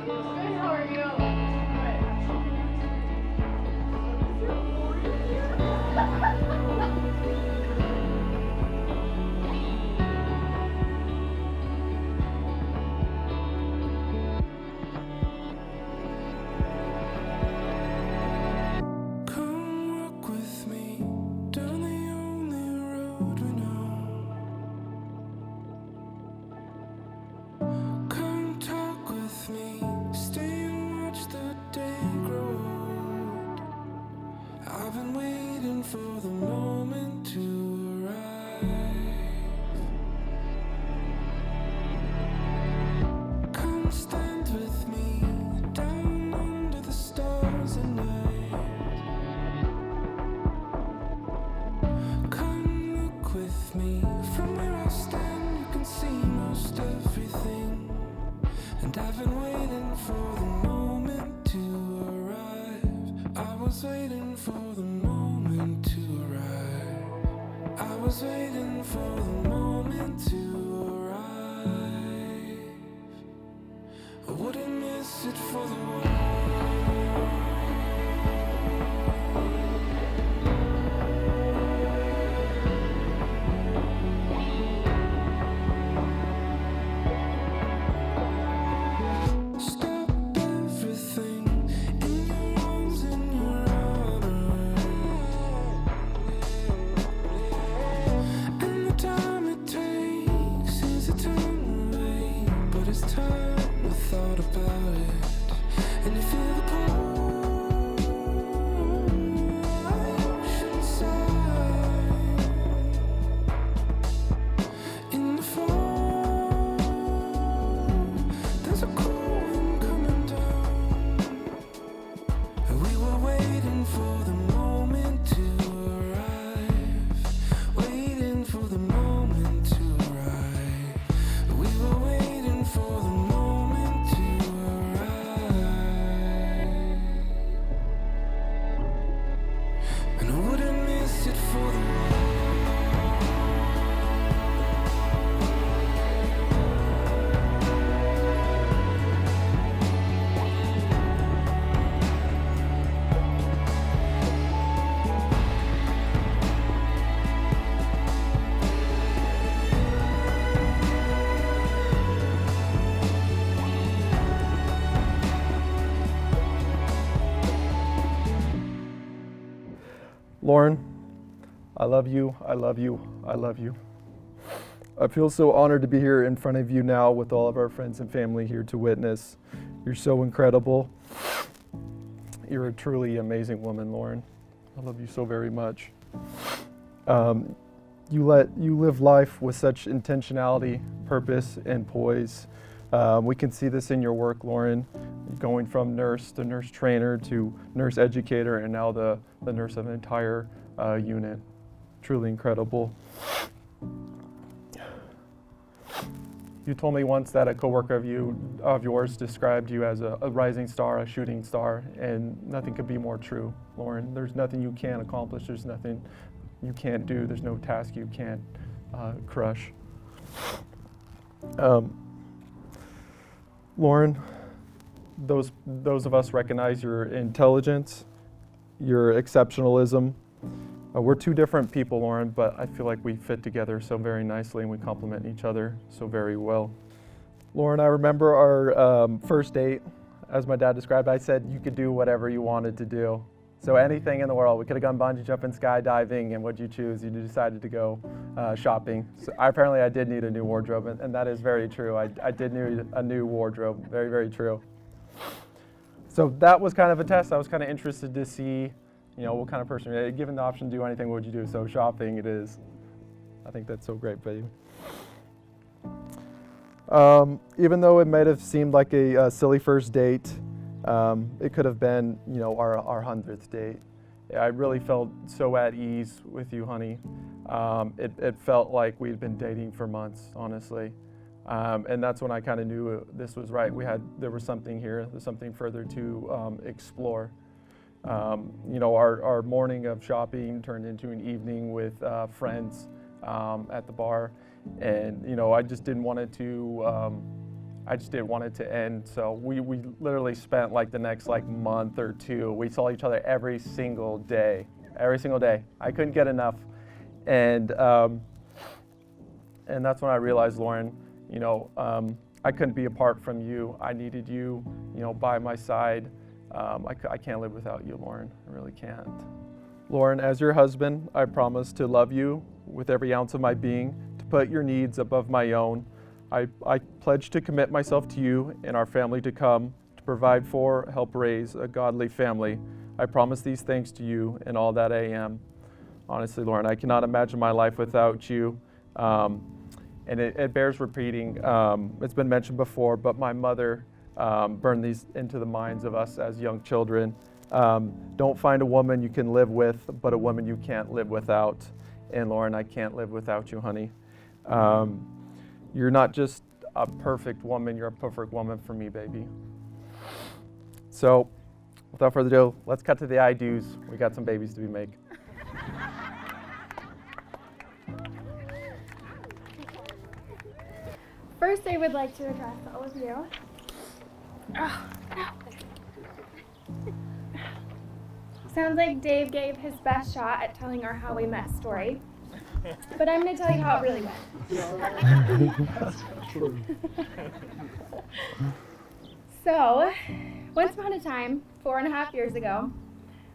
Good, how are you? Come walk with me down the only road we know. Come talk with me, stay and watch the day grow old. I've been waiting for the moment to arrive. Come stand with me down under the stars at night. Come look with me from where I stand. You can see most everything. And I've been waiting for the moment to arrive. I was waiting for the moment to arrive. I was waiting for the moment to arrive. I wouldn't miss it for the world. Stop everything in your arms, in your armor. And the time it takes is a time away, but it's time we thought about it. And you feel the cold ocean side in the fall. There's a cold wind coming down. We were waiting for the moment to arrive. Waiting for the moment to arrive. We were waiting for the moment to arrive. And I wouldn't miss it for the world. Lauren, I love you, I love you, I love you. I feel so honored to be here in front of you now with all of our friends and family here to witness. You're so incredible. You're a truly amazing woman, Lauren. I love you so very much. You live life with such intentionality, purpose, and poise. We can see this in your work, Lauren, going from nurse to nurse trainer to nurse educator and now the nurse of an entire unit. Truly incredible. You told me once that a coworker of yours described you as a rising star, a shooting star, and nothing could be more true, Lauren. There's nothing you can't accomplish. There's nothing you can't do. There's no task you can't crush. Lauren, those of us recognize your intelligence, your exceptionalism. We're two different people, Lauren, but I feel like we fit together so very nicely and we complement each other so very well. Lauren, I remember our first date, as my dad described, I said you could do whatever you wanted to do. So anything in the world. We could have gone bungee jumping, skydiving, and what'd you choose? You decided to go shopping. So apparently I did need a new wardrobe, and that is very true. I did need a new wardrobe, very, very true. So that was kind of a test. I was kind of interested to see, what kind of person, given the option to do anything, what would you do? So shopping it is. I think that's so great, babe. Even though it might have seemed like a silly first date, it could have been, our 100th date. I really felt so at ease with you, honey. It felt like we'd been dating for months, honestly. And that's when I kind of knew this was right. There was something here, there's something further to explore. Our morning of shopping turned into an evening with friends at the bar. And, I just didn't want it to, I just didn't want it to end. So we literally spent like the next like month or two. We saw each other every single day. Every single day. I couldn't get enough. And that's when I realized, Lauren, I couldn't be apart from you. I needed you, by my side. I can't live without you, Lauren. I really can't. Lauren, as your husband, I promise to love you with every ounce of my being, to put your needs above my own. I pledge to commit myself to you and our family to come, to provide for, help raise a godly family. I promise these things to you and all that I am. Honestly, Lauren, I cannot imagine my life without you. And it bears repeating. It's been mentioned before, but my mother burned these into the minds of us as young children. Don't find a woman you can live with, but a woman you can't live without. And Lauren, I can't live without you, honey. You're not just a perfect woman, you're a perfect woman for me, baby. So, without further ado, let's cut to the I do's. We got some babies to be made. First, I would like to address all of you. Sounds like Dave gave his best shot at telling our how we met story, but I'm going to tell you how it really went. So, once upon a time, 4.5 years ago,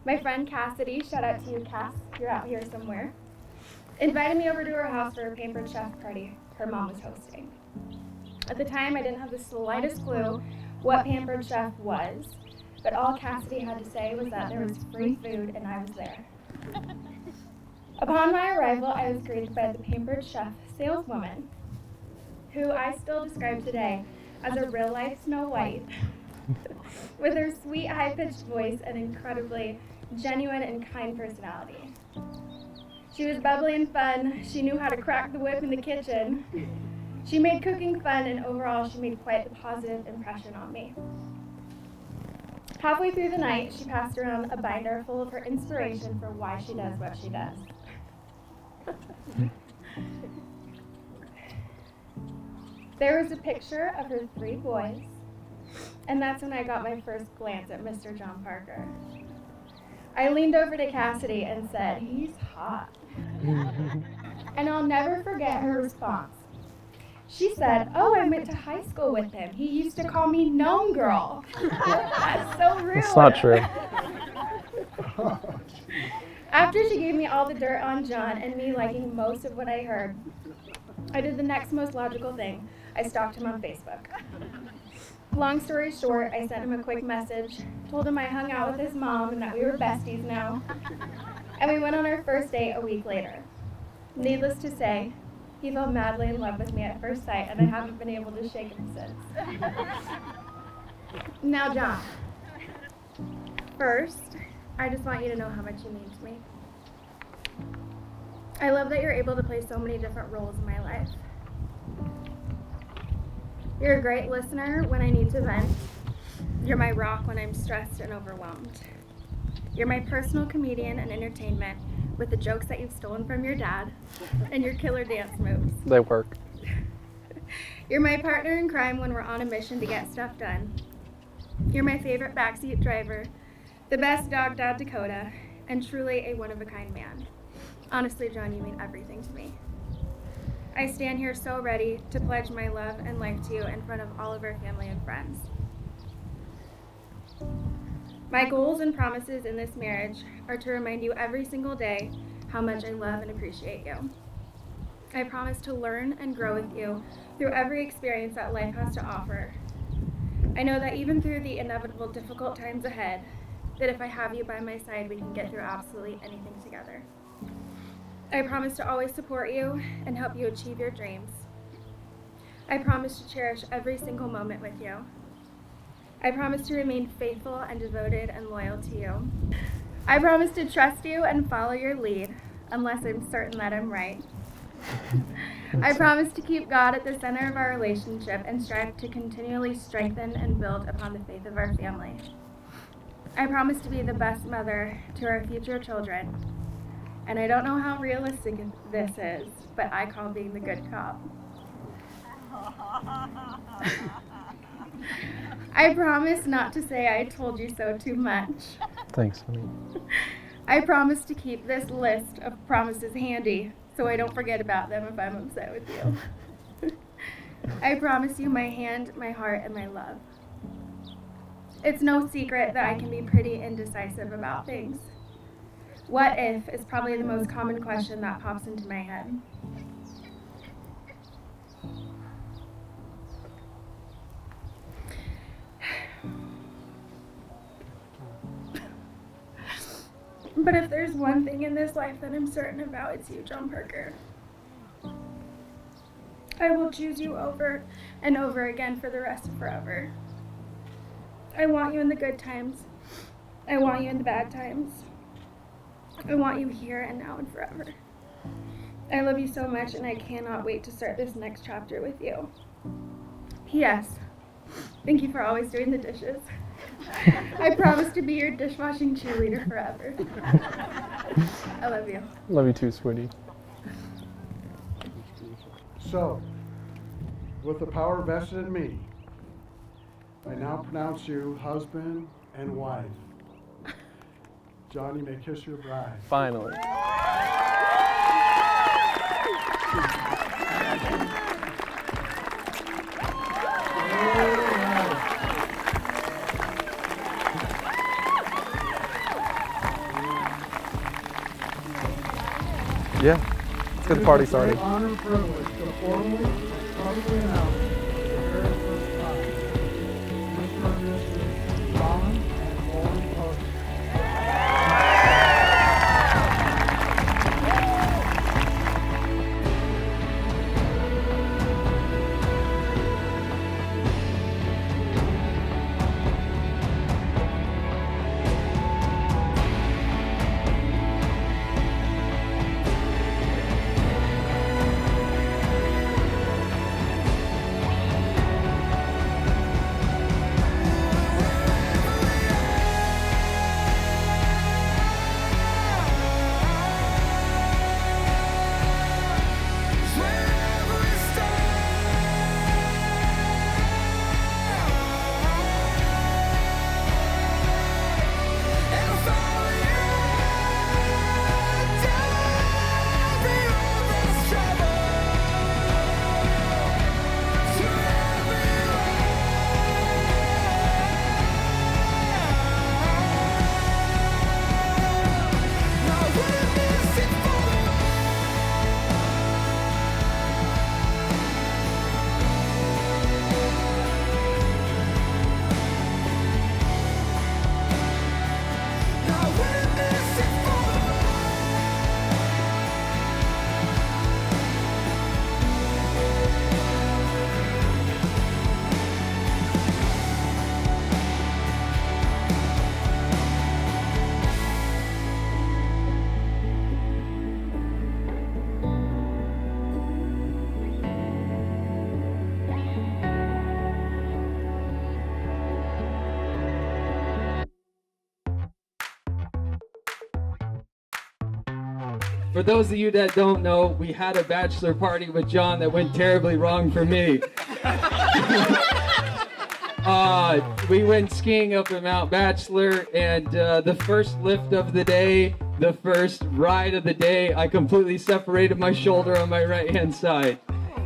my friend Cassidy, shout out to you, Cass, you're out here somewhere, invited me over to her house for a pampered chef party her mom was hosting. At the time, I didn't have the slightest clue what pampered chef was, but all Cassidy had to say was that there was free food and I was there. Upon my arrival, I was greeted by the pampered chef saleswoman, who I still describe today as a real-life Snow White, with her sweet, high-pitched voice and incredibly genuine and kind personality. She was bubbly and fun. She knew how to crack the whip in the kitchen. She made cooking fun, and overall, she made quite a positive impression on me. Halfway through the night, she passed around a binder full of her inspiration for why she does what she does. There was a picture of her 3 boys, and that's when I got my first glance at Mr. John Parker. I leaned over to Cassidy and said, "He's hot." And I'll never forget her response. She said, "Oh, I went to high school with him. He used to call me Gnome Girl." That's so rude. It's not true. After she gave me all the dirt on John and me liking most of what I heard, I did the next most logical thing. I stalked him on Facebook. Long story short, I sent him a quick message, told him I hung out with his mom and that we were besties now, and we went on our first date a week later. Needless to say, he fell madly in love with me at first sight, and I haven't been able to shake him since. Now, John, first, I just want you to know how much you mean to me. I love that you're able to play so many different roles in my life. You're a great listener when I need to vent. You're my rock when I'm stressed and overwhelmed. You're my personal comedian and entertainment with the jokes that you've stolen from your dad and your killer dance moves. They work. You're my partner in crime when we're on a mission to get stuff done. You're my favorite backseat driver, the best dog dad Dakota, and truly a one-of-a-kind man. Honestly, John, you mean everything to me. I stand here so ready to pledge my love and life to you in front of all of our family and friends. My goals and promises in this marriage are to remind you every single day how much I love and appreciate you. I promise to learn and grow with you through every experience that life has to offer. I know that even through the inevitable difficult times ahead, that if I have you by my side, we can get through absolutely anything together. I promise to always support you and help you achieve your dreams. I promise to cherish every single moment with you. I promise to remain faithful and devoted and loyal to you. I promise to trust you and follow your lead, unless I'm certain that I'm right. I promise to keep God at the center of our relationship and strive to continually strengthen and build upon the faith of our family. I promise to be the best mother to our future children. And I don't know how realistic this is, but I call being the good cop. I promise not to say I told you so too much. Thanks, honey. I promise to keep this list of promises handy so I don't forget about them if I'm upset with you. I promise you my hand, my heart, and my love. It's no secret that I can be pretty indecisive about things. What if is probably the most common question that pops into my head. But if there's one thing in this life that I'm certain about, it's you, John Parker. I will choose you over and over again for the rest of forever. I want you in the good times. I want you in the bad times. I want you here and now and forever. I love you so much, and I cannot wait to start this next chapter with you. P.S. Thank you for always doing the dishes. I promise to be your dishwashing cheerleader forever. I love you. Love you too, sweetie. So, with the power vested in me, I now pronounce you husband and wife. John, you may kiss your bride. Finally. Yeah, let's get the party started. It's a great honor and privilege to formally and publicly announce for the very first time Mr. and Mrs. John and Lauren Parker. For those of you that don't know, we had a bachelor party with John that went terribly wrong for me. We went skiing up at Mount Bachelor, and the first lift of the day, the first ride of the day, I completely separated my shoulder on my right-hand side.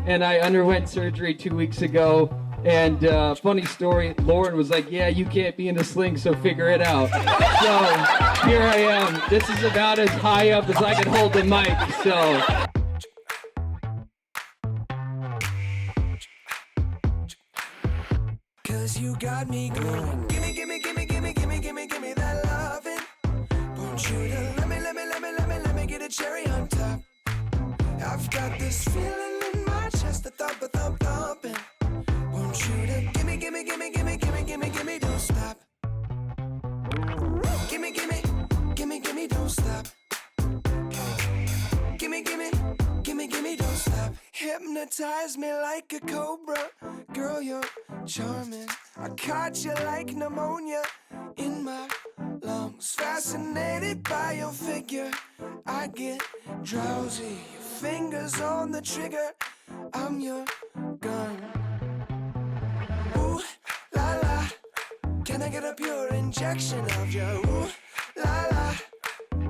And I underwent surgery 2 weeks ago. And funny story, Lauren was like, yeah, you can't be in a sling, so figure it out. So here I am. This is about as high up as I can hold the mic, so. Cause you got me going. Gimme, gimme, gimme, gimme, gimme, gimme, gimme that lovin'. Want you to let me get a cherry on top. I've got this feeling in my chest, a thumpin'. Want you to gimme, gimme, gimme, gimme, gimme, gimme, gimme, don't stop. Gimme, gimme, gimme, gimme, don't stop. Gimme, gimme, gimme, gimme, don't stop. Hypnotize me like a cobra. Girl, you're charming. I caught you like pneumonia in my lungs. Fascinated by your figure, I get drowsy. Your fingers on the trigger, I'm your gun. Ooh, la la, get a pure injection of you. Ooh, la la.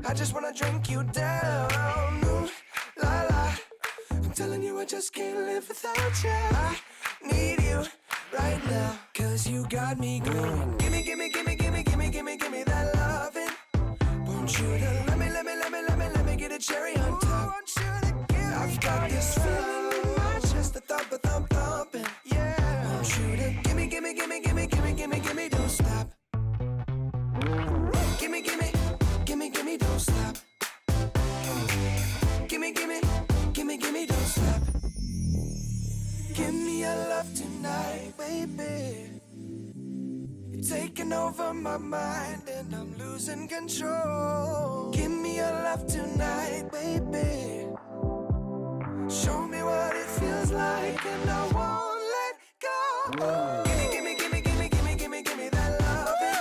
I just wanna drink you down. Ooh, la la. I'm telling you I just can't live without you. I need you right now. Cause you got me going. Gimme, gimme, gimme, gimme, gimme, gimme, gimme that lovin'. Want you to let me get a cherry on top. I've got this feeling in my chest, the thumping. Yeah. Want you to gimme, gimme, gimme, gimme, gimme, gimme, gimme, don't stop. Gimme, gimme, gimme, gimme, don't stop. Gimme, gimme, gimme, gimme, don't stop. Give me your love tonight, baby. You're taking over my mind and I'm losing control. Give me your love tonight, baby. Show me what it feels like and I won't let go. Gimme, gimme, gimme, gimme, gimme, gimme, gimme that lovin'.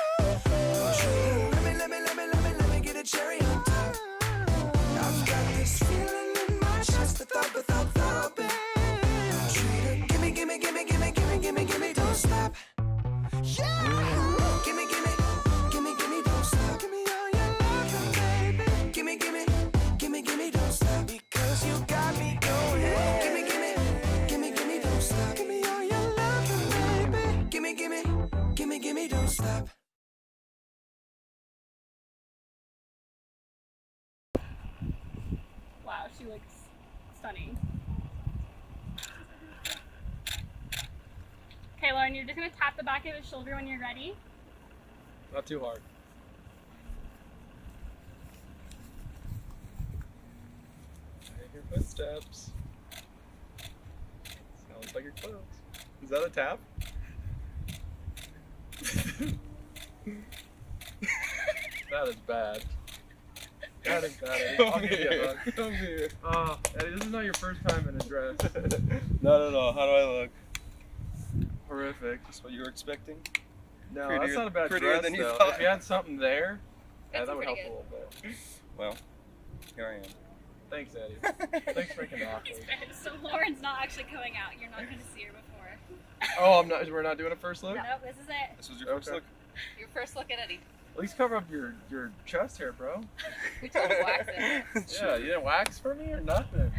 Let me get a cherry on top. I've got this feeling in my chest, the thumping. Gimme, gimme, gimme, gimme, gimme, gimme, gimme, don't stop. Yeah. Gimme, gimme, gimme, gimme, don't stop. Give me all your love, baby. Gimme, gimme, gimme, gimme, don't stop. Because you got me going. Gimme, gimme, gimme, gimme, don't stop. Give me all your love, baby. Gimme, gimme, gimme, gimme, don't stop. Wow, she looks stunning. Okay, Lauren, you're just gonna tap the back of his shoulder when you're ready. Not too hard. I hear footsteps. Sounds like you're close. Is that a tap? That is bad. That is bad, Eddie. I'll give you a hug. Come here. Oh, Eddie, this is not your first time in a dress. Not at all. How do I look? Horrific. Just what you were expecting? No, Prettier- that's not a bad prettier dress, than you though. thought. If you had something there, yeah, It's that would help pretty a little bit. Well, here I am. Thanks, Eddie. Thanks for making it awkward. So Lauren's not actually coming out. You're not gonna see her before. Oh, we're not doing a first look? Nope, this is it. This was your first Okay. look? Your first look at Eddie. At least cover up your chest hair, bro. We told you to wax it. Yeah, you didn't wax for me or nothing.